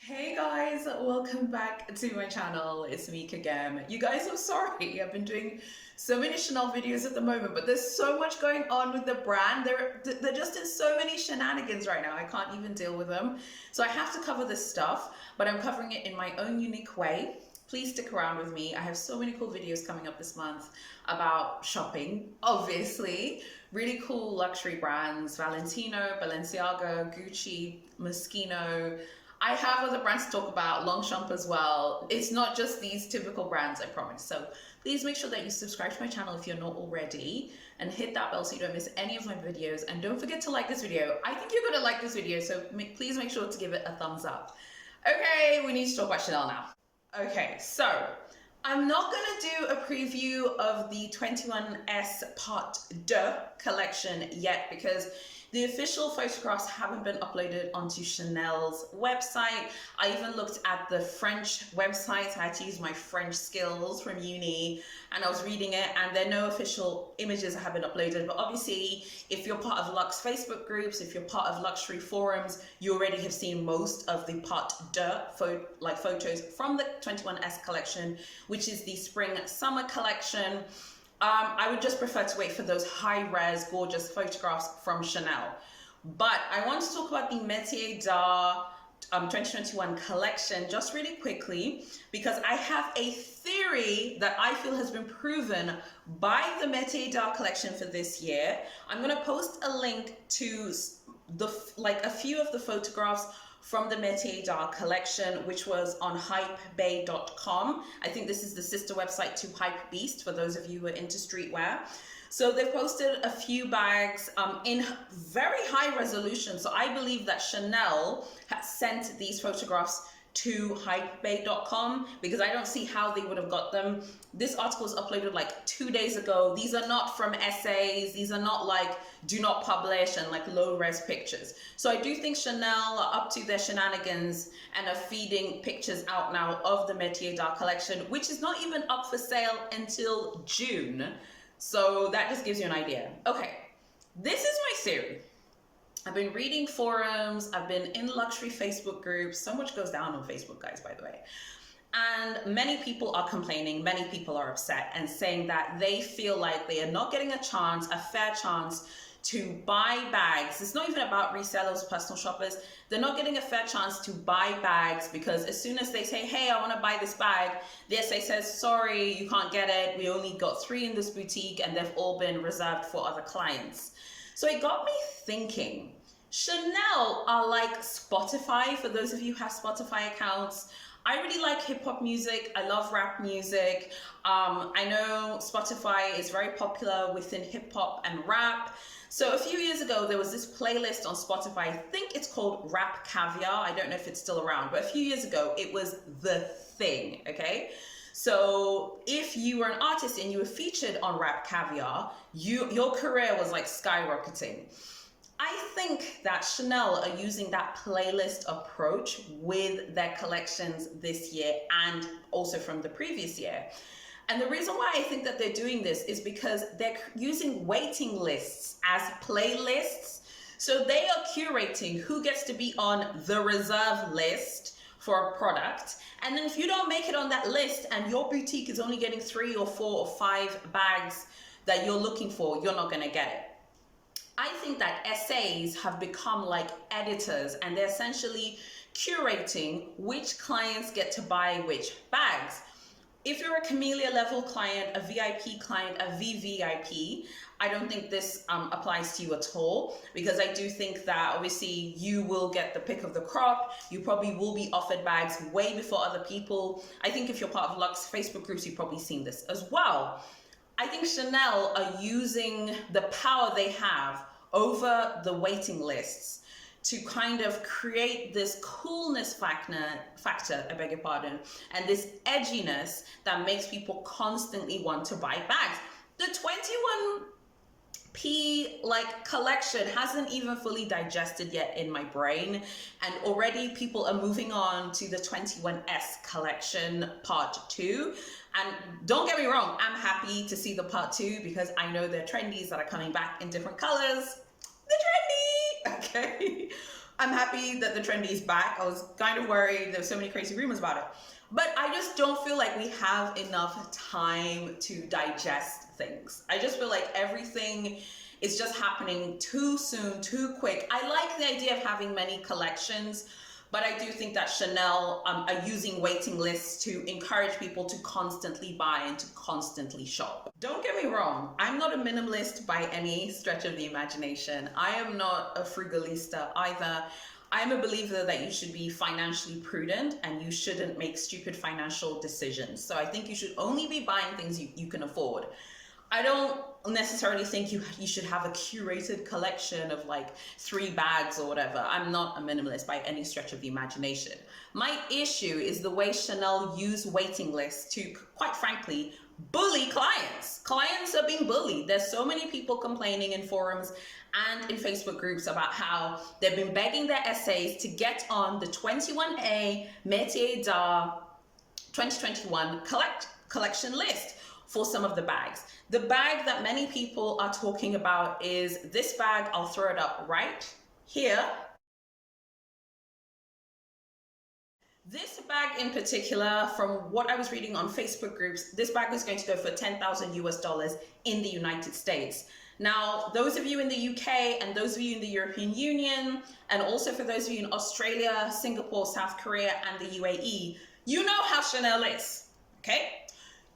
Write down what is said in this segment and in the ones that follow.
Hey guys, welcome back to my channel. It's me again. You guys, I'm sorry. I've been doing so many Chanel videos at the moment, but there's so much going on with the brand. They're just in so many shenanigans right now. I can't even deal with them. So I have to cover this stuff, but I'm covering it in my own unique way. Please stick around with me. I have so many cool videos coming up this month about shopping, obviously. Really cool luxury brands, Valentino, Balenciaga, Gucci, Moschino. I have other brands to talk about, Longchamp as well. It's not just these typical brands, I promise. So please make sure that you subscribe to my channel if you're not already, and hit that bell so you don't miss any of my videos. And don't forget to like this video. I think you're gonna like this video, so please make sure to give it a thumbs up. Okay, we need to talk about Chanel now. Okay, so I'm not gonna do a preview of the 21S Part 2 collection yet because the official photographs haven't been uploaded onto Chanel's website. I even looked at the French website. I had to use my French skills from uni, and I was reading it, and there are no official images that have been uploaded. But obviously, if you're part of Luxe Facebook groups, if you're part of luxury forums, you already have seen most of the Part 2 photos from the 21S collection, which is the spring-summer collection. I would just prefer to wait for those high-res, gorgeous photographs from Chanel. But I want to talk about the Métiers d'Art 2021 collection just really quickly, because I have a theory that I feel has been proven by the Métiers d'Art collection for this year. I'm going to post a link to a few of the photographs from the Métiers d'Art collection, which was on hypebae.com. I think this is the sister website to Hypebeast for those of you who are into streetwear. So they've posted a few bags in very high resolution. So I believe that Chanel has sent these photographs to hypebae.com, because I don't see how they would have got them. This article was uploaded like 2 days ago. These are not from essays. These are not like do not publish and like low res pictures. So I do think Chanel are up to their shenanigans and are feeding pictures out now of the Métiers d'Art collection, which is not even up for sale until June. So that just gives you an idea. Okay, this is my theory. I've been reading forums, I've been in luxury Facebook groups. So much goes down on Facebook, guys, by the way. And many people are complaining, many people are upset and saying that they feel like they are not getting a chance, a fair chance to buy bags. It's not even about resellers, personal shoppers. They're not getting a fair chance to buy bags because as soon as they say, hey, I want to buy this bag, the SA says, sorry, you can't get it. We only got 3 in this boutique and they've all been reserved for other clients. So it got me thinking, Chanel are like Spotify, for those of you who have Spotify accounts. I really like hip hop music. I love rap music. I know Spotify is very popular within hip hop and rap. So a few years ago, there was this playlist on Spotify. I think it's called Rap Caviar. I don't know if it's still around, but a few years ago, it was the thing, okay? So if you were an artist and you were featured on Rap Caviar, your career was like skyrocketing. I think that Chanel are using that playlist approach with their collections this year and also from the previous year. And the reason why I think that they're doing this is because they're using waiting lists as playlists. So they are curating who gets to be on the reserve list for a product. And then if you don't make it on that list and your boutique is only getting 3 or 4 or 5 bags that you're looking for, you're not going to get it. I think that SAs have become like editors, and they're essentially curating which clients get to buy which bags. If you're a Camellia level client, a VIP client, a VVIP, I don't think this applies to you at all, because I do think that obviously you will get the pick of the crop. You probably will be offered bags way before other people. I think if you're part of Luxe Facebook groups, you've probably seen this as well. I think Chanel are using the power they have over the waiting lists to kind of create this coolness factor, I beg your pardon, and this edginess that makes people constantly want to buy bags. The 21P collection hasn't even fully digested yet in my brain, and already people are moving on to the 21S collection Part 2. And don't get me wrong, I'm happy to see the Part 2 because I know there are trendies that are coming back in different colors. They're trendy, okay? I'm happy that the trendy is back. I was kind of worried. There were so many crazy rumors about it. But I just don't feel like we have enough time to digest things. I just feel like everything is just happening too soon, too quick. I like the idea of having many collections, but I do think that Chanel are using waiting lists to encourage people to constantly buy and to constantly shop. Don't get me wrong, I'm not a minimalist by any stretch of the imagination. I am not a frugalista either. I'm a believer that you should be financially prudent and you shouldn't make stupid financial decisions. So I think you should only be buying things you can afford. I don't necessarily think you should have a curated collection of like 3 bags or whatever. I'm not a minimalist by any stretch of the imagination. My issue is the way Chanel use waiting lists to, quite frankly, bully clients. Clients are being bullied. There's so many people complaining in forums and in Facebook groups about how they've been begging their SAs to get on the 21A Métiers d'Art 2021 collection list for some of the bags. The bag that many people are talking about is this bag. I'll throw it up right here. This bag in particular, from what I was reading on Facebook groups, this bag is going to go for 10,000 US dollars in the United States. Now, those of you in the UK and those of you in the European Union, and also for those of you in Australia, Singapore, South Korea, and the UAE, you know how Chanel is, okay?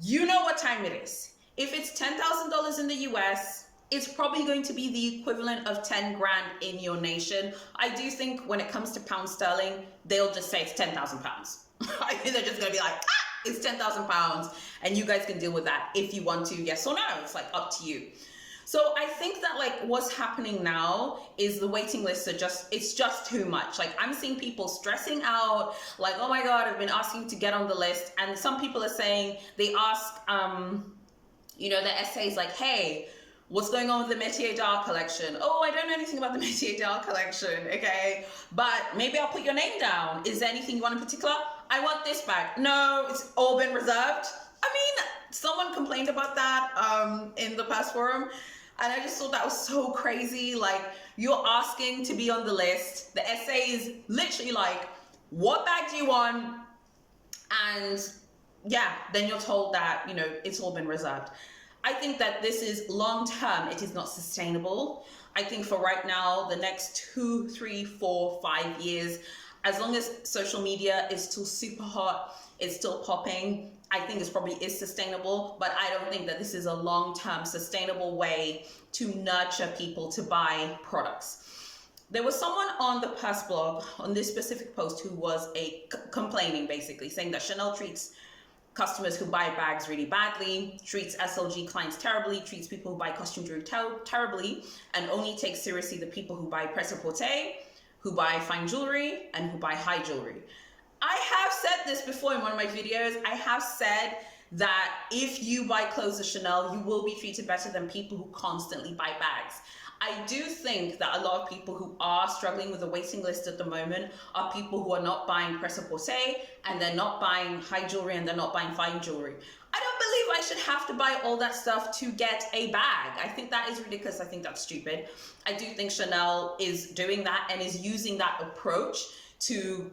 You know what time it is. If it's $10,000 in the US, it's probably going to be the equivalent of 10 grand in your nation. I do think when it comes to pound sterling, they'll just say it's 10,000 pounds. I think they're just gonna be like, it's 10,000 pounds, and you guys can deal with that if you want to, yes or no. It's like up to you. So I think that like what's happening now is the waiting lists are it's just too much. Like I'm seeing people stressing out, like, oh my God, I've been asking to get on the list. And some people are saying, they ask, you know, the essays like, hey, what's going on with the Métiers d'Art collection? Oh, I don't know anything about the Métiers d'Art collection, okay? But maybe I'll put your name down. Is there anything you want in particular? I want this bag. No, it's all been reserved. I mean, someone complained about that in the past forum. And I just thought that was so crazy. Like, you're asking to be on the list. The essay is literally like, what bag do you want? And yeah, then you're told that, you know, it's all been reserved. I think that this is long term, it is not sustainable. I think for right now, the next 2, 3, 4, 5 years, as long as social media is still super hot, it's still popping, I think this probably is sustainable, but I don't think that this is a long-term sustainable way to nurture people to buy products. There was someone on the past blog on this specific post who was complaining, basically saying that Chanel treats customers who buy bags really badly, treats SLG clients terribly, treats people who buy costume jewelry terribly, and only takes seriously the people who buy prêt-à-porter, who buy fine jewelry, and who buy high jewelry. I have said this before in one of my videos. I have said that if you buy clothes at Chanel, you will be treated better than people who constantly buy bags. I do think that a lot of people who are struggling with the waiting list at the moment are people who are not buying prêt-à-porter, and they're not buying high jewelry, and they're not buying fine jewelry. I don't believe I should have to buy all that stuff to get a bag. I think that is ridiculous. I think that's stupid. I do think Chanel is doing that and is using that approach to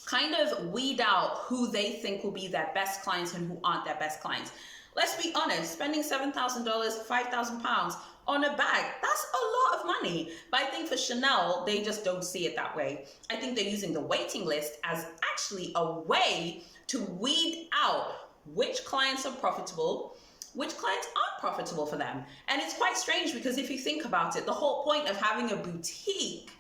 kind of weed out who they think will be their best clients and who aren't their best clients. Let's be honest, spending $7,000, £5,000 on a bag, that's a lot of money. But I think for Chanel, they just don't see it that way. I think they're using the waiting list as actually a way to weed out which clients are profitable, which clients aren't profitable for them. And it's quite strange because if you think about it, the whole point of having a boutique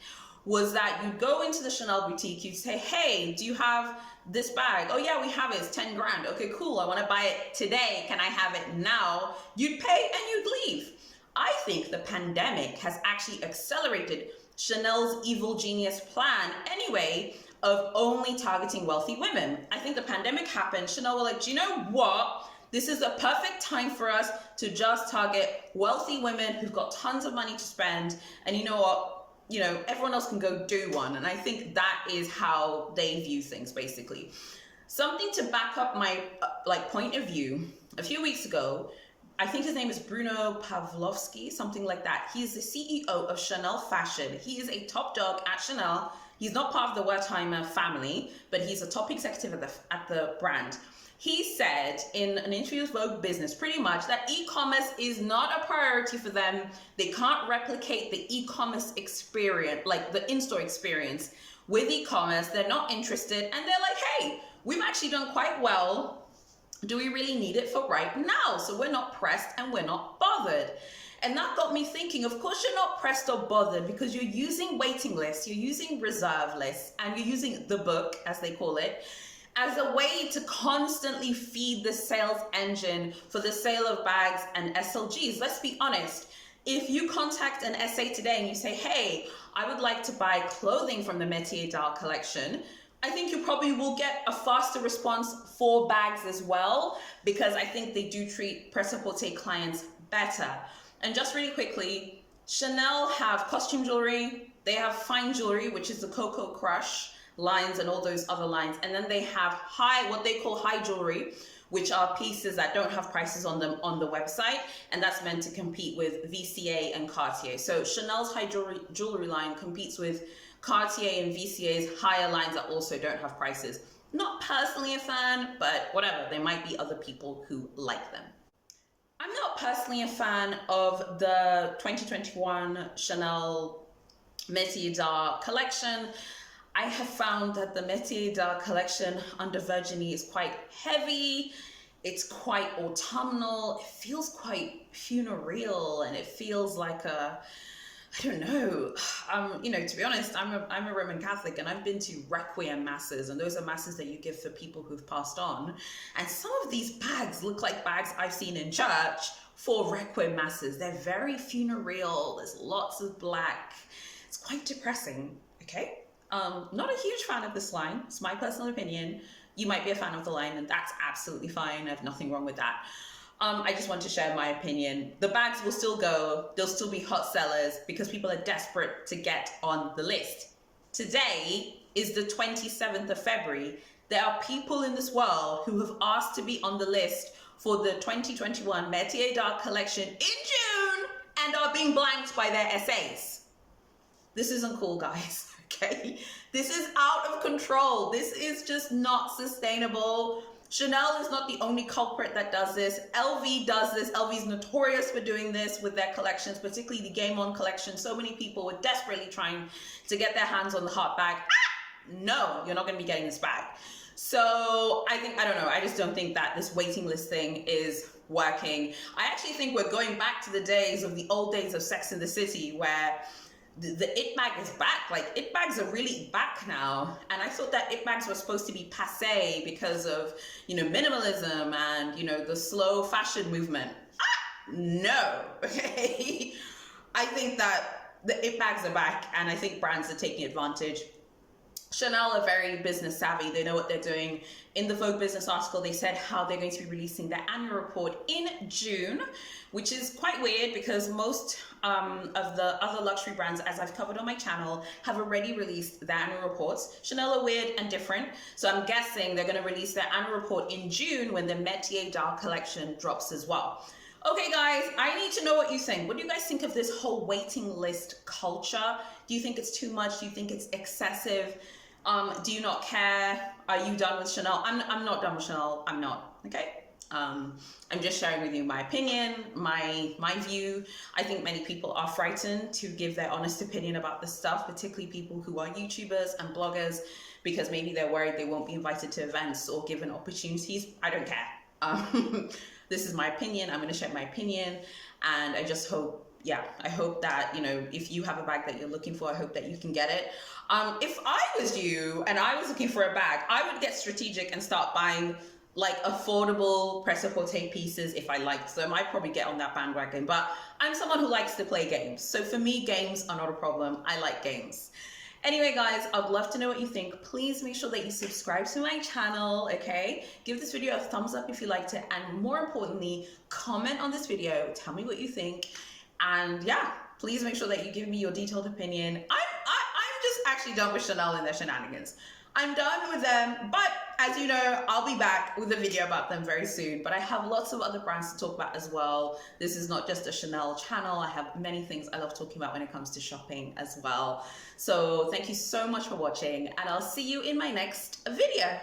was that you go into the Chanel boutique, you'd say, hey, do you have this bag? Oh yeah, we have it, it's 10 grand. Okay, cool, I wanna buy it today. Can I have it now? You'd pay and you'd leave. I think the pandemic has actually accelerated Chanel's evil genius plan anyway of only targeting wealthy women. I think the pandemic happened, Chanel were like, do you know what? This is a perfect time for us to just target wealthy women who've got tons of money to spend. And you know what? You know, everyone else can go do one. And I think that is how they view things, basically. Something to back up my point of view. A few weeks ago, I think his name is Bruno Pavlovsky, something like that. He's the CEO of Chanel Fashion. He is a top dog at Chanel. He's not part of the Wertheimer family, but he's a top executive at the brand. He said in an interview with Vogue Business pretty much that e-commerce is not a priority for them. They can't replicate the e-commerce experience, like the in-store experience with e-commerce. They're not interested, and they're like, hey, we've actually done quite well. Do we really need it for right now? So we're not pressed and we're not bothered. And that got me thinking, of course you're not pressed or bothered because you're using waiting lists, you're using reserve lists, and you're using the book, as they call it, as a way to constantly feed the sales engine for the sale of bags and SLGs. Let's be honest. If you contact an SA today and you say, hey, I would like to buy clothing from the Métiers d'Art collection, I think you probably will get a faster response for bags as well, because I think they do treat prêt-à-porter clients better. And just really quickly, Chanel have costume jewelry, they have fine jewelry, which is the Coco Crush lines and all those other lines. And then they have what they call high jewelry, which are pieces that don't have prices on them on the website. And that's meant to compete with VCA and Cartier. So Chanel's high jewelry line competes with Cartier and VCA's higher lines that also don't have prices. Not personally a fan, but whatever, there might be other people who like them. I'm not personally a fan of the 2021 Chanel Métiers d'Art collection. I have found that the Métiers d'Art collection under Virginie is quite heavy. It's quite autumnal. It feels quite funereal, and it feels like I don't know, you know, to be honest, I'm a Roman Catholic, and I've been to requiem masses, and those are masses that you give for people who've passed on. And some of these bags look like bags I've seen in church for requiem masses. They're very funereal. There's lots of black. It's quite depressing, okay? Not a huge fan of this line. It's my personal opinion. You might be a fan of the line, and that's absolutely fine. I have nothing wrong with that. I just want to share my opinion. The bags will still go. They'll still be hot sellers because people are desperate to get on the list. Today is the 27th of February. There are people in this world who have asked to be on the list for the 2021 Métiers d'Art collection in June and are being blanked by their SAs. This isn't cool, guys, okay? This is out of control. This is just not sustainable. Chanel is not the only culprit that does this. LV does this. LV is notorious for doing this with their collections, particularly the Game On collection. So many people were desperately trying to get their hands on the hot bag. No, you're not going to be getting this bag. So I don't know. I just don't think that this waiting list thing is working. I actually think we're going back to the days of the old days of Sex and the City, where the it bag is back. Like, it bags are really back now. And I thought that it bags were supposed to be passé because of, you know, minimalism and, you know, the slow fashion movement. No, okay? I think that the it bags are back, and I think brands are taking advantage. Chanel are very business savvy. They know what they're doing. In the Vogue Business article, they said how they're going to be releasing their annual report in June, which is quite weird because most of the other luxury brands, as I've covered on my channel, have already released their annual reports. Chanel are weird and different, so I'm guessing they're going to release their annual report in June when the Métiers d'Art collection drops as well. Okay, guys, I need to know what you think. What do you guys think of this whole waiting list culture? Do you think it's too much? Do you think it's excessive? Do you not care? Are you done with Chanel? I'm not done with Chanel. I'm not, okay? I'm just sharing with you my opinion, my view. I think many people are frightened to give their honest opinion about this stuff, particularly people who are YouTubers and bloggers, because maybe they're worried they won't be invited to events or given opportunities. I don't care. This is my opinion. I'm going to share my opinion, and I just hope, I hope that, you know, if you have a bag that you're looking for, I hope that you can get it. If I was you and I was looking for a bag, I would get strategic and start buying like affordable prêt-à-porter pieces if I liked them. I'd probably get on that bandwagon, but I'm someone who likes to play games. So for me, games are not a problem. I like games. Anyway, guys, I'd love to know what you think. Please make sure that you subscribe to my channel, okay? Give this video a thumbs up if you liked it, and more importantly, comment on this video. Tell me what you think, and yeah, please make sure that you give me your detailed opinion. I'm just actually done with Chanel and their shenanigans. I'm done with them, but as you know, I'll be back with a video about them very soon, but I have lots of other brands to talk about as well. This is not just a Chanel channel. I have many things I love talking about when it comes to shopping as well. So thank you so much for watching, and I'll see you in my next video.